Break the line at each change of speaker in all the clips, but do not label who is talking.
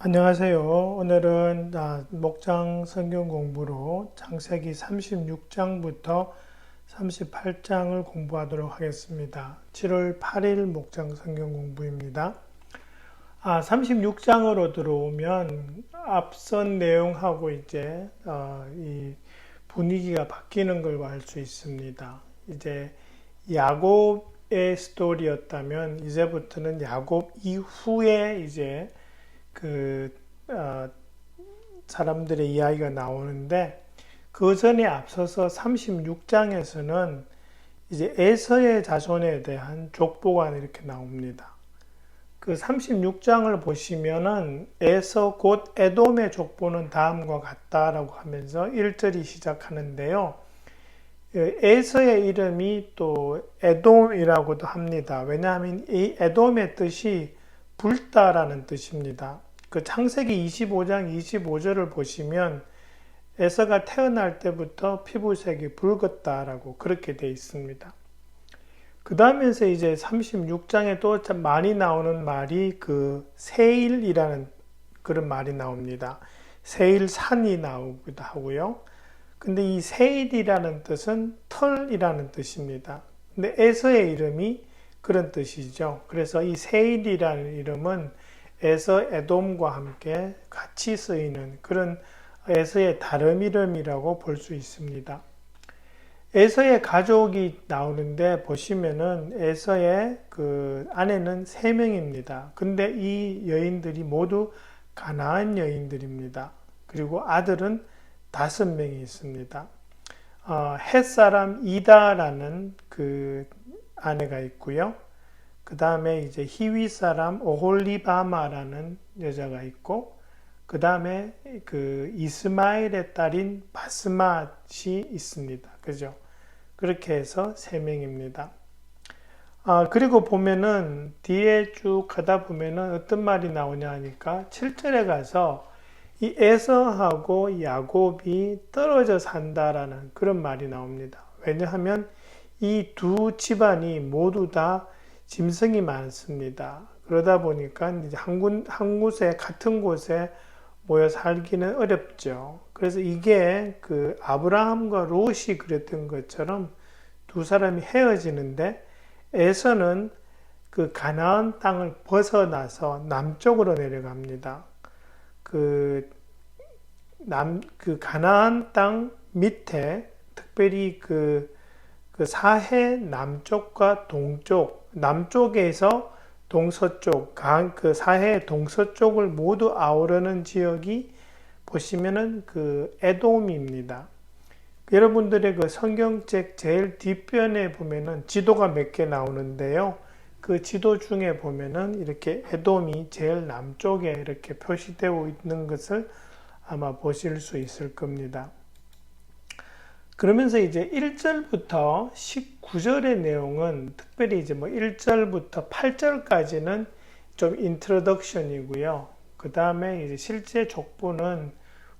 안녕하세요. 오늘은 목장 성경 공부로 창세기 36장부터 38장을 공부하도록 하겠습니다. 7월 8일 목장 성경 공부입니다. 36장으로 들어오면 앞선 내용하고 이제 이 분위기가 바뀌는 걸 알 수 있습니다. 이제 야곱의 스토리였다면 이제부터는 야곱 이후에 이제 그 사람들의 이야기가 나오는데, 그 전에 앞서서 36장에서는 이제 에서의 자손에 대한 족보가 이렇게 나옵니다. 그 36장을 보시면은 에서 곧 에돔의 족보는 다음과 같다라고 하면서 1절이 시작하는데요. 에서의 이름이 또 에돔이라고도 합니다. 왜냐하면 이 에돔의 뜻이 붉다라는 뜻입니다. 그 창세기 25장 25절을 보시면 에서가 태어날 때부터 피부색이 붉었다라고 그렇게 되어 있습니다. 그 다음에서 이제 36장에 또 많이 나오는 말이 그 세일이라는 그런 말이 나옵니다. 세일산이 나오기도 하고요. 근데 이 세일이라는 뜻은 털이라는 뜻입니다. 근데 에서의 이름이 그런 뜻이죠. 그래서 이 세일이라는 이름은 에서 에돔과 함께 같이 쓰이는 그런 에서의 다른 이름이라고 볼 수 있습니다. 에서의 가족이 나오는데 보시면은 에서의 그 아내는 3명입니다. 근데 이 여인들이 모두 가나안 여인들입니다. 그리고 아들은 5명이 있습니다. 헷사람 이다라는 그 아내가 있고요. 그 다음에 이제 히위 사람 오홀리바마라는 여자가 있고, 그 다음에 그 이스마엘의 딸인 바스맛이 있습니다. 그죠? 그렇게 해서 3명입니다. 그리고 보면은 뒤에 쭉 가다 보면은 어떤 말이 나오냐 하니까 7절에 가서 이 에서하고 야곱이 떨어져 산다라는 그런 말이 나옵니다. 왜냐하면 이 두 집안이 모두 다 짐승이 많습니다. 그러다 보니까 이제 한 곳에, 같은 곳에 모여 살기는 어렵죠. 그래서 이게 그 아브라함과 롯이 그랬던 것처럼 두 사람이 헤어지는데, 에서는 그 가나안 땅을 벗어나서 남쪽으로 내려갑니다. 그 가나안 땅 밑에 특별히 그 사해 남쪽과 동쪽, 남쪽에서 동서쪽, 그 사해 동서쪽을 모두 아우르는 지역이 보시면은 그 에돔입니다. 여러분들의 그 성경책 제일 뒷변에 보면은 지도가 몇 개 나오는데요. 그 지도 중에 보면은 이렇게 에돔이 제일 남쪽에 이렇게 표시되어 있는 것을 아마 보실 수 있을 겁니다. 그러면서 이제 1절부터 19절의 내용은 특별히 이제 뭐 1절부터 8절까지는 좀 인트로덕션이고요. 그 다음에 이제 실제 족보는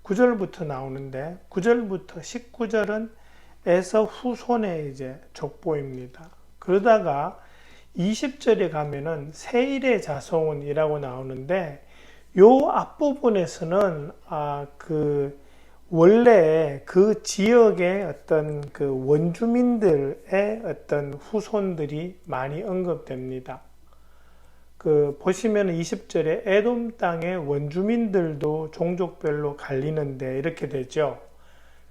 9절부터 나오는데 9절부터 19절은 에서 후손의 이제 족보입니다. 그러다가 20절에 가면은 세일의 자손이라고 나오는데, 요 앞부분에서는 원래 그 지역의 어떤 그 원주민들의 어떤 후손들이 많이 언급됩니다. 그 보시면 20절에 에돔 땅의 원주민들도 종족별로 갈리는데 이렇게 되죠.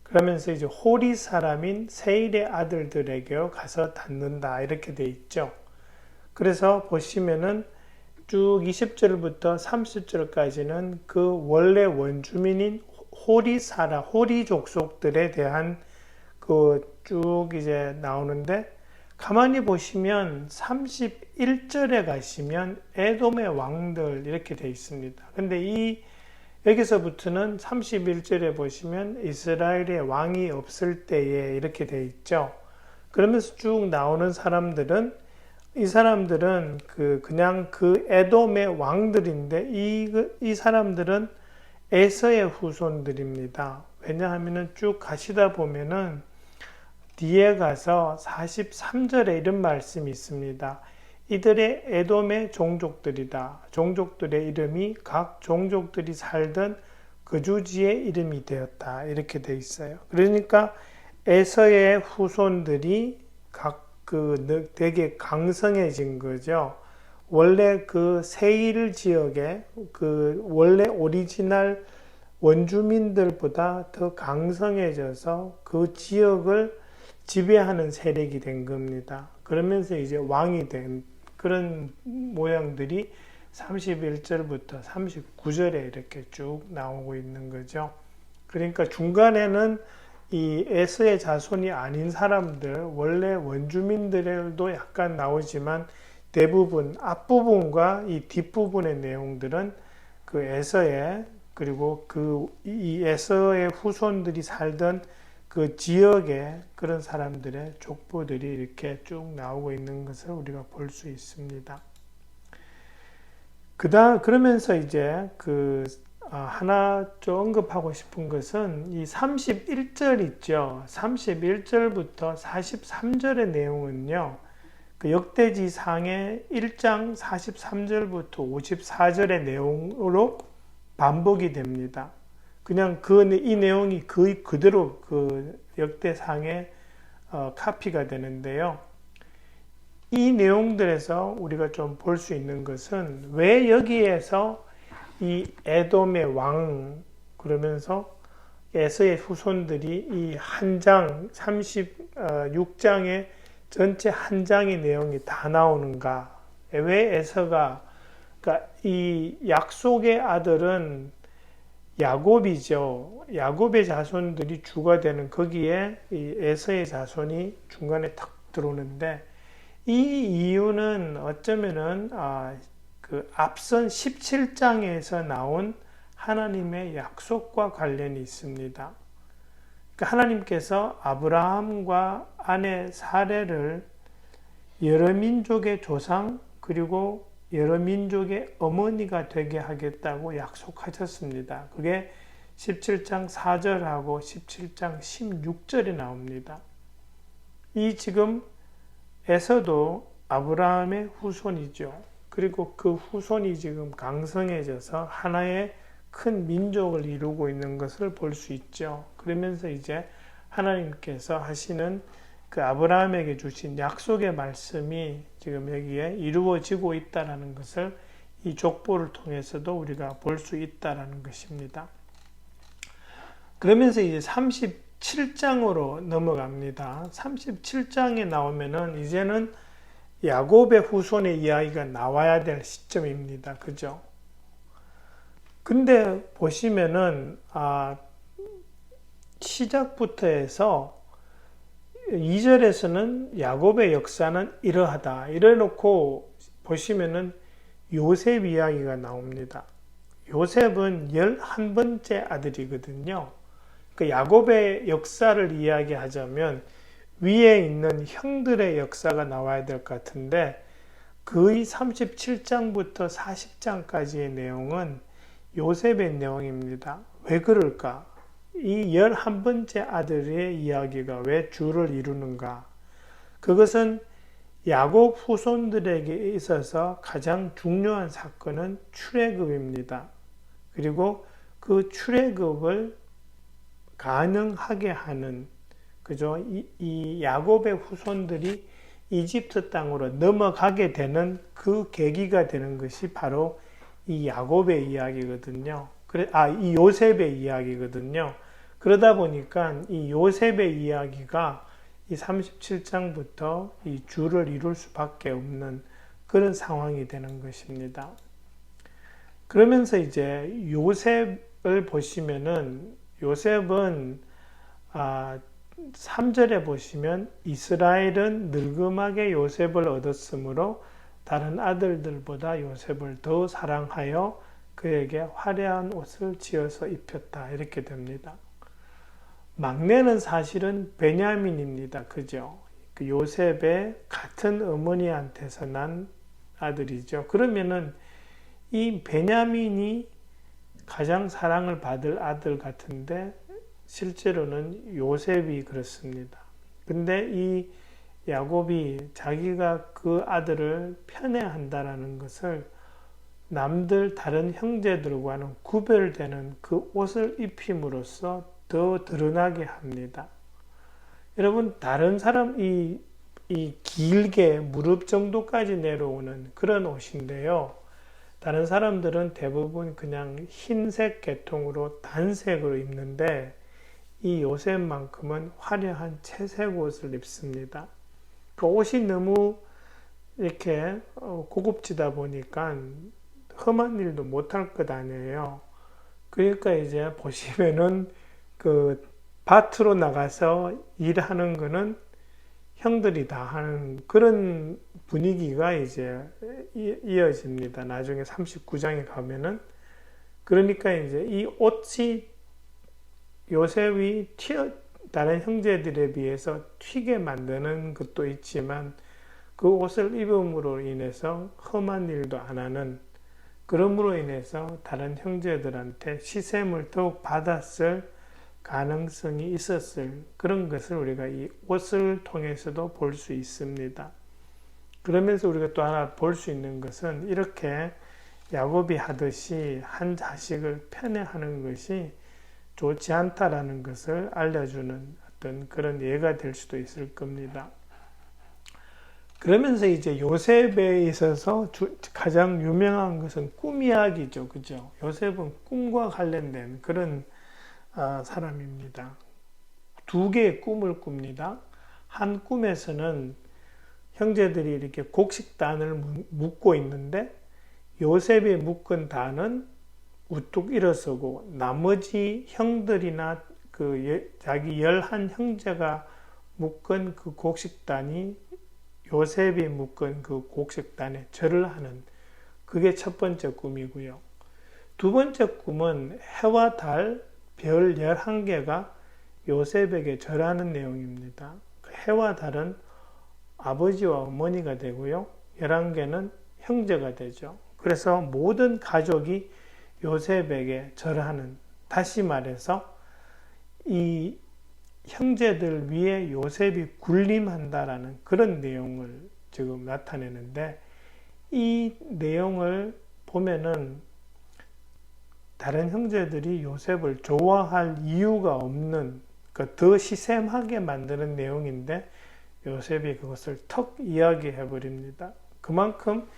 그러면서 이제 호리 사람인 세일의 아들들에게 가서 닿는다 이렇게 돼 있죠. 그래서 보시면은 쭉 20절부터 30절까지는 그 원래 원주민인 호리 족속들에 대한 그 쭉 이제 나오는데, 가만히 보시면 31절에 가시면 에돔의 왕들 이렇게 되어 있습니다. 근데 여기서부터는 31절에 보시면 이스라엘의 왕이 없을 때에 이렇게 되어 있죠. 그러면서 쭉 나오는 사람들은, 이 사람들은 그냥 그 에돔의 왕들인데 이 사람들은 에서의 후손들입니다. 왜냐하면 쭉 가시다 보면은 뒤에 가서 43절에 이런 말씀이 있습니다. 이들의 에돔의 종족들이다. 종족들의 이름이 각 종족들이 살던 거주지의 이름이 되었다. 이렇게 돼 있어요. 그러니까 에서의 후손들이 되게 강성해진 거죠. 원래 그 세일 지역에 원래 오리지널 원주민들보다 더 강성해져서 그 지역을 지배하는 세력이 된 겁니다. 그러면서 이제 왕이 된 그런 모양들이 31절부터 39절에 이렇게 쭉 나오고 있는 거죠. 그러니까 중간에는 이 에서의 자손이 아닌 사람들, 원래 원주민들도 약간 나오지만 대부분 앞부분과 이 뒷부분의 내용들은 그 에서의 그리고 이 에서의 후손들이 살던 그 지역의 그런 사람들의 족보들이 이렇게 쭉 나오고 있는 것을 우리가 볼 수 있습니다. 그러면서 이제 하나 좀 언급하고 싶은 것은 이 31절 있죠. 31절부터 43절의 내용은요. 그 역대지상의 1장 43절부터 54절의 내용으로 반복이 됩니다. 그냥 이 내용이 거의 그대로 그 역대상의 카피가 되는데요. 이 내용들에서 우리가 좀 볼 수 있는 것은 왜 여기에서 이 에돔의 왕 그러면서 에서의 후손들이 이 한 장 36장의 전체 한 장의 내용이 다 나오는가? 왜 에서가 그러니까 이 약속의 아들은 야곱이죠. 야곱의 자손들이 주가 되는 거기에 이 에서의 자손이 중간에 탁 들어오는데 이 이유는 어쩌면은 그 앞선 17장에서 나온 하나님의 약속과 관련이 있습니다. 그러니까 하나님께서 아브라함과 아내 사레를 여러 민족의 조상 그리고 여러 민족의 어머니가 되게 하겠다고 약속하셨습니다. 그게 17장 4절하고 17장 16절에 나옵니다. 이 지금 에서도 아브라함의 후손이죠. 그리고 그 후손이 지금 강성해져서 하나의 큰 민족을 이루고 있는 것을 볼 수 있죠. 그러면서 이제 하나님께서 하시는 그 아브라함에게 주신 약속의 말씀이 지금 여기에 이루어지고 있다는 것을 이 족보를 통해서도 우리가 볼 수 있다는 것입니다. 그러면서 이제 37장으로 넘어갑니다. 37장에 나오면은 이제는 야곱의 후손의 이야기가 나와야 될 시점입니다. 그죠? 근데 보시면은 시작부터 해서 2절에서는 야곱의 역사는 이러하다. 이래놓고 보시면은 요셉 이야기가 나옵니다. 요셉은 11번째 아들이거든요. 그 야곱의 역사를 이야기하자면 위에 있는 형들의 역사가 나와야 될 것 같은데 거의 37장부터 40장까지의 내용은 요셉의 내용입니다. 왜 그럴까? 이 11번째 아들의 이야기가 왜 주를 이루는가? 그것은 야곱 후손들에게 있어서 가장 중요한 사건은 출애굽입니다. 그리고 그 출애굽을 가능하게 하는 그죠? 이 야곱의 후손들이 이집트 땅으로 넘어가게 되는 그 계기가 되는 것이 바로 이 야곱의 이야기거든요. 이 요셉의 이야기거든요. 그러다 보니까 이 요셉의 이야기가 이 37장부터 이 주를 이룰 수밖에 없는 그런 상황이 되는 것입니다. 그러면서 이제 요셉을 보시면은 요셉은 3절에 보시면 이스라엘은 늙음하게 요셉을 얻었으므로 다른 아들들보다 요셉을 더 사랑하여 그에게 화려한 옷을 지어서 입혔다. 이렇게 됩니다. 막내는 사실은 베냐민입니다. 그죠? 그 요셉의 같은 어머니한테서 난 아들이죠. 그러면은 이 베냐민이 가장 사랑을 받을 아들 같은데 실제로는 요셉이 그렇습니다. 근데 이 야곱이 자기가 그 아들을 편애한다라는 것을 남들 다른 형제들과는 구별되는 그 옷을 입힘으로써 더 드러나게 합니다. 여러분, 다른 사람 이 길게 무릎 정도까지 내려오는 그런 옷인데요. 다른 사람들은 대부분 그냥 흰색 계통으로 단색으로 입는데 이 요셉만큼은 화려한 채색 옷을 입습니다. 그 옷이 너무 이렇게 고급지다 보니까 험한 일도 못할 것 아니에요. 그러니까 이제 보시면은 그 밭으로 나가서 일하는 거는 형들이 다 하는 그런 분위기가 이제 이어집니다. 나중에 39장에 가면은. 그러니까 이제 이 옷이 요셉이 다른 형제들에 비해서 튀게 만드는 것도 있지만 그 옷을 입음으로 인해서 험한 일도 안 하는, 그러므로 인해서 다른 형제들한테 시샘을 더욱 받았을 가능성이 있었을 그런 것을 우리가 이 옷을 통해서도 볼 수 있습니다. 그러면서 우리가 또 하나 볼 수 있는 것은 이렇게 야곱이 하듯이 한 자식을 편애하는 것이 좋지 않다라는 것을 알려주는 어떤 그런 예가 될 수도 있을 겁니다. 그러면서 이제 요셉에 있어서 가장 유명한 것은 꿈 이야기죠. 그죠? 요셉은 꿈과 관련된 그런 사람입니다. 두 개의 꿈을 꿉니다. 한 꿈에서는 형제들이 이렇게 곡식단을 묶고 있는데 요셉이 묶은 단은 우뚝 일어서고 나머지 형들이나 자기 11 형제가 묶은 그 곡식단이 요셉이 묶은 그 곡식단에 절을 하는, 그게 첫 번째 꿈이고요. 두 번째 꿈은 해와 달, 별 11개가 요셉에게 절하는 내용입니다. 해와 달은 아버지와 어머니가 되고요. 11개는 형제가 되죠. 그래서 모든 가족이 요셉에게 절하는, 다시 말해서 이 형제들 위에 요셉이 군림한다라는 그런 내용을 지금 나타내는데, 이 내용을 보면은 다른 형제들이 요셉을 좋아할 이유가 없는, 더 시샘하게 만드는 내용인데 요셉이 그것을 턱 이야기해 버립니다. 그만큼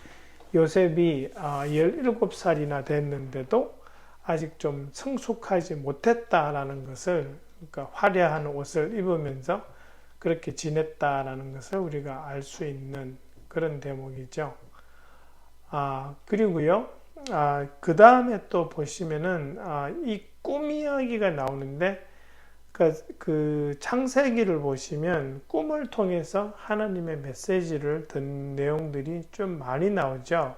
요셉이 17살이나 됐는데도 아직 좀 성숙하지 못했다라는 것을, 그러니까 화려한 옷을 입으면서 그렇게 지냈다라는 것을 우리가 알 수 있는 그런 대목이죠. 그리고요, 그 다음에 또 보시면은 이 꿈 이야기가 나오는데, 그 창세기를 보시면 꿈을 통해서 하나님의 메시지를 듣는 내용들이 좀 많이 나오죠.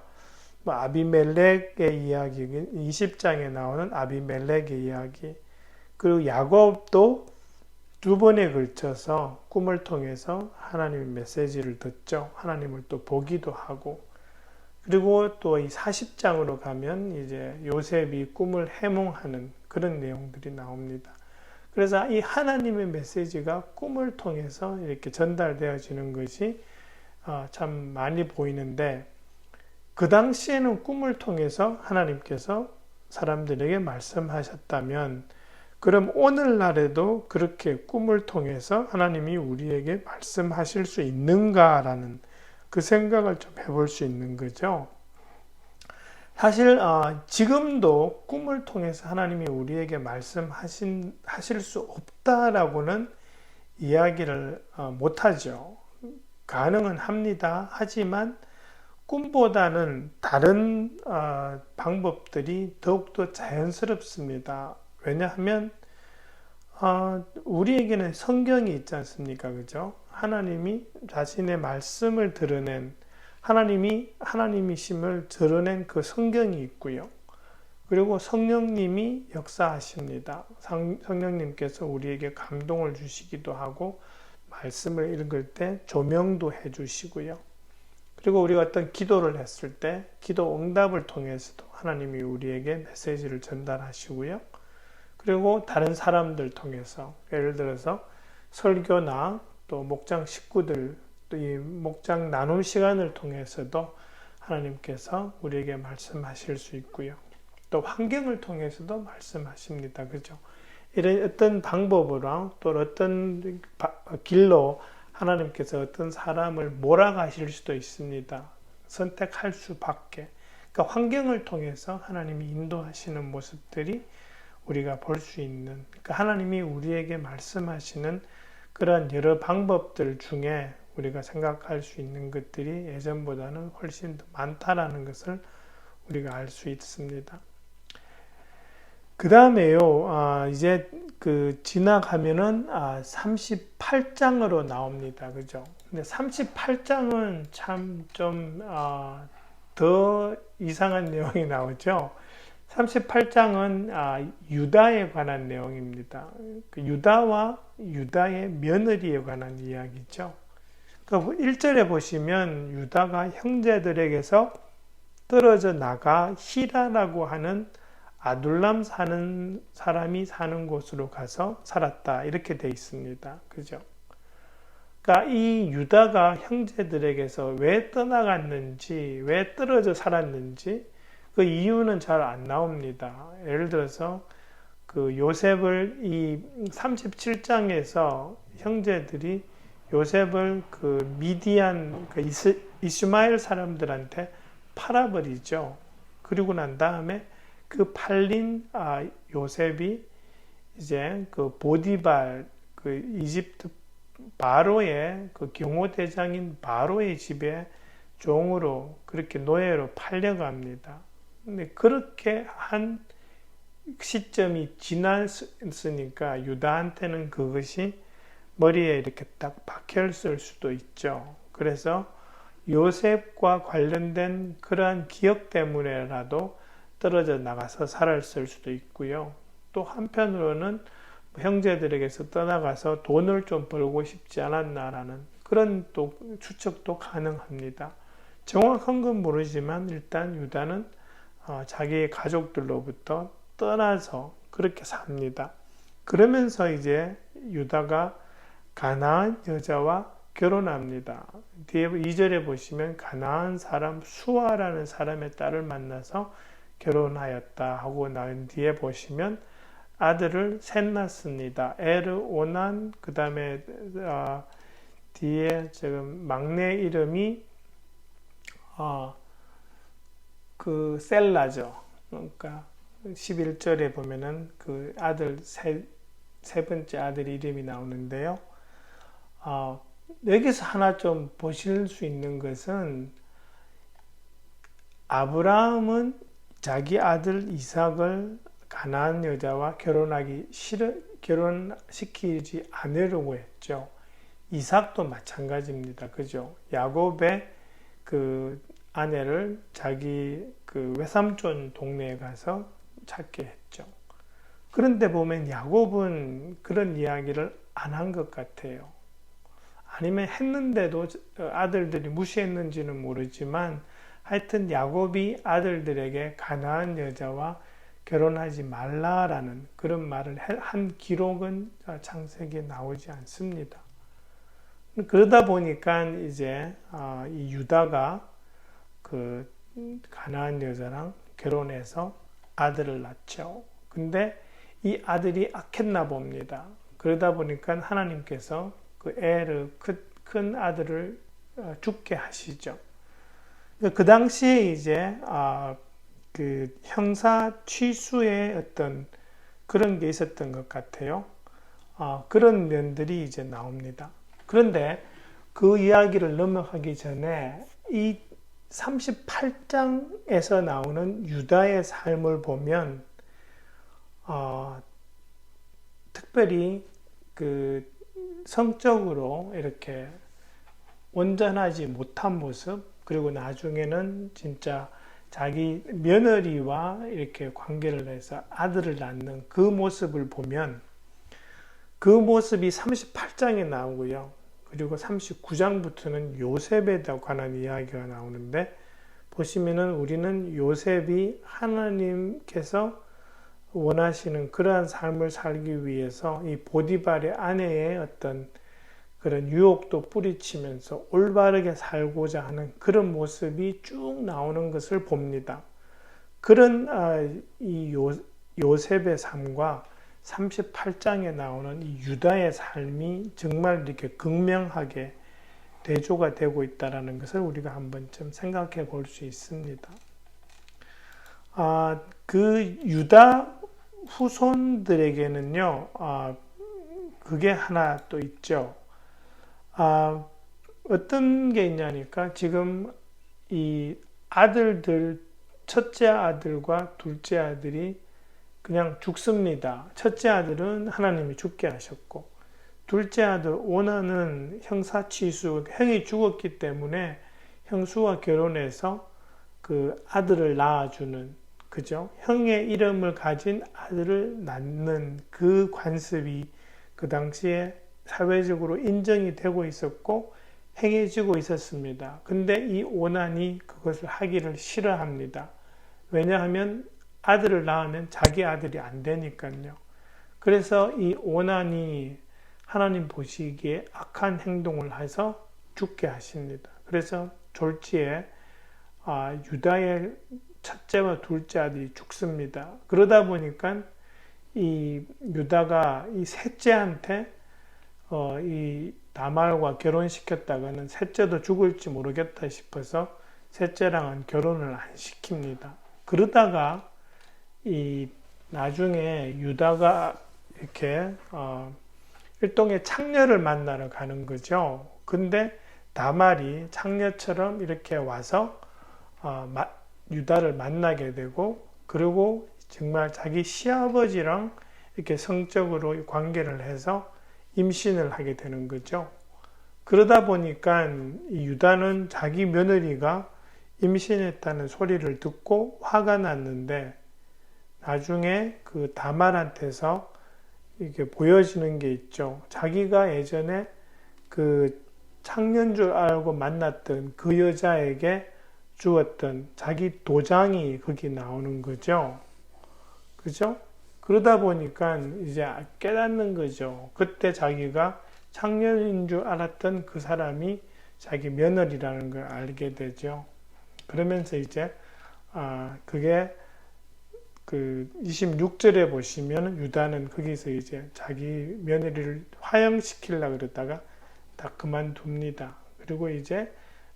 아비멜렉의 이야기, 20장에 나오는 아비멜렉의 이야기, 그리고 야곱도 두 번에 걸쳐서 꿈을 통해서 하나님의 메시지를 듣죠. 하나님을 또 보기도 하고, 그리고 또 이 40장으로 가면 이제 요셉이 꿈을 해몽하는 그런 내용들이 나옵니다. 그래서 이 하나님의 메시지가 꿈을 통해서 이렇게 전달되어지는 것이 참 많이 보이는데, 그 당시에는 꿈을 통해서 하나님께서 사람들에게 말씀하셨다면, 그럼 오늘날에도 그렇게 꿈을 통해서 하나님이 우리에게 말씀하실 수 있는가라는 그 생각을 좀 해볼 수 있는 거죠. 사실 지금도 꿈을 통해서 하나님이 우리에게 말씀하실 수 없다라고는 이야기를 못하죠. 가능은 합니다. 하지만 꿈보다는 다른 방법들이 더욱더 자연스럽습니다. 왜냐하면 우리에게는 성경이 있지 않습니까? 그죠? 하나님이 자신의 말씀을 드러낸, 하나님이 하나님이심을 드러낸 그 성경이 있고요. 그리고 성령님이 역사하십니다. 성령님께서 우리에게 감동을 주시기도 하고 말씀을 읽을 때 조명도 해주시고요. 그리고 우리가 어떤 기도를 했을 때 기도 응답을 통해서도 하나님이 우리에게 메시지를 전달하시고요. 그리고 다른 사람들 통해서, 예를 들어서 설교나 또 목장 식구들 또 이 목장 나눔 시간을 통해서도 하나님께서 우리에게 말씀하실 수 있고요. 또 환경을 통해서도 말씀하십니다. 그죠? 이런 어떤 방법으로 또 어떤 길로 하나님께서 어떤 사람을 몰아가실 수도 있습니다. 선택할 수밖에. 그러니까 환경을 통해서 하나님이 인도하시는 모습들이 우리가 볼 수 있는, 그러니까 하나님이 우리에게 말씀하시는 그런 여러 방법들 중에 우리가 생각할 수 있는 것들이 예전보다는 훨씬 더 많다라는 것을 우리가 알 수 있습니다. 그 다음에요, 이제 지나가면은 38장으로 나옵니다. 그죠? 근데 38장은 참 좀 더 이상한 내용이 나오죠. 38장은 유다에 관한 내용입니다. 유다와 유다의 며느리에 관한 이야기죠. 1절에 보시면 유다가 형제들에게서 떨어져 나가 히라라고 하는 아둘람 사는 사람이 사는 곳으로 가서 살았다. 이렇게 되어 있습니다. 그죠? 그러니까 이 유다가 형제들에게서 왜 떠나갔는지, 왜 떨어져 살았는지 그 이유는 잘 안 나옵니다. 예를 들어서 요셉을 이 37장에서 형제들이 요셉을 미디안 이스마엘 사람들한테 팔아버리죠. 그리고 난 다음에 팔린 요셉이 이제 보디발 이집트 바로의 경호대장인 바로의 집에 종으로 그렇게 노예로 팔려갑니다. 근데 그렇게 한 시점이 지났으니까 유다한테는 그것이 머리에 이렇게 딱 박혔을 수도 있죠. 그래서 요셉과 관련된 그러한 기억 때문에라도 떨어져 나가서 살았을 수도 있고요. 또 한편으로는 형제들에게서 떠나가서 돈을 좀 벌고 싶지 않았나라는 그런 또 추측도 가능합니다. 정확한 건 모르지만 일단 유다는 자기의 가족들로부터 떠나서 그렇게 삽니다. 그러면서 이제 유다가 가나안 여자와 결혼합니다. 뒤에 2절에 보시면 가나안 사람 수아라는 사람의 딸을 만나서 결혼하였다 하고 나온 뒤에 보시면 아들을 셋 낳습니다. 에르, 오난, 그 다음에 뒤에 지금 막내 이름이 셀라죠. 그러니까 11절에 보면은 아들 세 번째 아들 이름이 나오는데요. 여기서 하나 좀 보실 수 있는 것은 아브라함은 자기 아들 이삭을 가나안 여자와 결혼시키지 않으려고 했죠. 이삭도 마찬가지입니다. 그죠? 야곱의 아내를 자기 외삼촌 동네에 가서 찾게 했죠. 그런데 보면 야곱은 그런 이야기를 안 한 것 같아요. 아니면 했는데도 아들들이 무시했는지는 모르지만 하여튼 야곱이 아들들에게 가나안 여자와 결혼하지 말라라는 그런 말을 한 기록은 창세기에 나오지 않습니다. 그러다 보니까 이제 이 유다가 가나안 여자랑 결혼해서 아들을 낳죠. 근데 이 아들이 악했나 봅니다. 그러다 보니까 하나님께서 애를 큰 아들을 죽게 하시죠. 그 당시에 이제 형사 취수의 어떤 그런 게 있었던 것 같아요. 그런 면들이 이제 나옵니다. 그런데 그 이야기를 넘어가기 전에 이 38장에서 나오는 유다의 삶을 보면 특별히 성적으로 이렇게 온전하지 못한 모습, 그리고 나중에는 진짜 자기 며느리와 이렇게 관계를 해서 아들을 낳는 그 모습을 보면 그 모습이 38장에 나오고요. 그리고 39장부터는 요셉에 관한 이야기가 나오는데 보시면은 우리는 요셉이 하나님께서 원하시는 그러한 삶을 살기 위해서 이 보디발의 아내의 어떤 그런 유혹도 뿌리치면서 올바르게 살고자 하는 그런 모습이 쭉 나오는 것을 봅니다. 그런 이 요셉의 삶과 38장에 나오는 이 유다의 삶이 정말 이렇게 극명하게 대조가 되고 있다는 것을 우리가 한번 좀 생각해 볼 수 있습니다. 그 유다 후손들에게는요, 그게 하나 또 있죠. 어떤 게 있냐니까 지금 이 아들들, 첫째 아들과 둘째 아들이 그냥 죽습니다. 첫째 아들은 하나님이 죽게 하셨고, 둘째 아들 오나는 형사치수, 형이 죽었기 때문에 형수와 결혼해서 그 아들을 낳아주는, 그죠? 형의 이름을 가진 아들을 낳는 그 관습이 그 당시에 사회적으로 인정이 되고 있었고 행해지고 있었습니다. 근데 이 오난이 그것을 하기를 싫어합니다. 왜냐하면 아들을 낳으면 자기 아들이 안 되니까요. 그래서 이 오난이 하나님 보시기에 악한 행동을 해서 죽게 하십니다. 그래서 졸지에 유다의 첫째와 둘째 아들이 죽습니다. 그러다 보니까 이 유다가 이 셋째한테 이 다말과 결혼시켰다가는 셋째도 죽을지 모르겠다 싶어서 셋째랑은 결혼을 안 시킵니다. 그러다가 이 나중에 유다가 이렇게 일종의 창녀를 만나러 가는 거죠. 근데 다말이 창녀처럼 이렇게 와서 유다를 만나게 되고, 그리고 정말 자기 시아버지랑 이렇게 성적으로 관계를 해서 임신을 하게 되는 거죠. 그러다 보니까 이 유다는 자기 며느리가 임신했다는 소리를 듣고 화가 났는데, 나중에 그 다말한테서 이렇게 보여지는 게 있죠. 자기가 예전에 그 창녀인 줄 알고 만났던 그 여자에게 주었던 자기 도장이 거기 나오는 거죠. 그죠? 그러다 보니까 이제 깨닫는 거죠. 그때 자기가 창녀인 줄 알았던 그 사람이 자기 며느리라는 걸 알게 되죠. 그러면서 이제 그게 그 26절에 보시면 유다는 거기서 이제 자기 며느리를 화형시키려고 그러다가 다 그만둡니다. 그리고 이제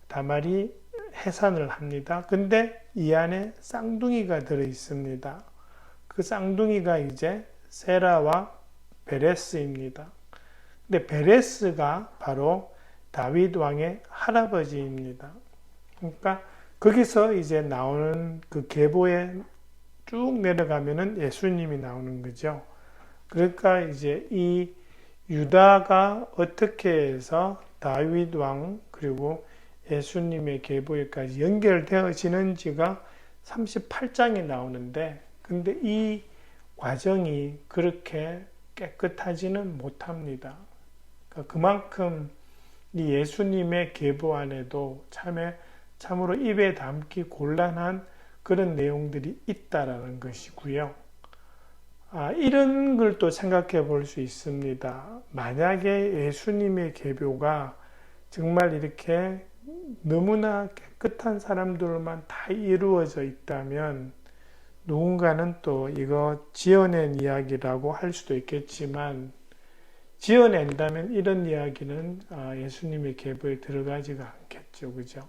다말이 해산을 합니다. 근데 이 안에 쌍둥이가 들어 있습니다. 그 쌍둥이가 이제 세라와 베레스입니다. 근데 베레스가 바로 다윗 왕의 할아버지입니다. 그러니까 거기서 이제 나오는 그 계보에 쭉 내려가면은 예수님이 나오는 거죠. 그러니까 이제 이 유다가 어떻게 해서 다윗 왕 그리고 예수님의 계보에까지 연결되어지는지가 38장에 나오는데, 근데 이 과정이 그렇게 깨끗하지는 못합니다. 그러니까 그만큼 이 예수님의 계보 안에도 참으로 입에 담기 곤란한 그런 내용들이 있다라는 것이고요. 이런 걸 또 생각해 볼 수 있습니다. 만약에 예수님의 계보가 정말 이렇게 너무나 깨끗한 사람들만 다 이루어져 있다면, 누군가는 또 이거 지어낸 이야기라고 할 수도 있겠지만, 지어낸다면 이런 이야기는 예수님의 계보에 들어가지가 않겠죠. 그죠?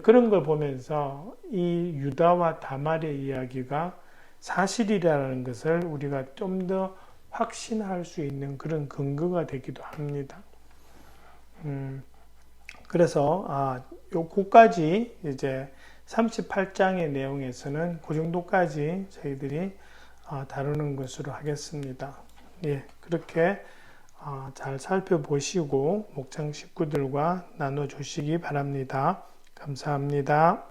그런 걸 보면서 이 유다와 다말의 이야기가 사실이라는 것을 우리가 좀 더 확신할 수 있는 그런 근거가 되기도 합니다. 그래서 요거까지 이제 38장의 내용에서는 그 정도까지 저희들이 다루는 것으로 하겠습니다. 예, 그렇게 잘 살펴보시고 목장 식구들과 나눠주시기 바랍니다. 감사합니다.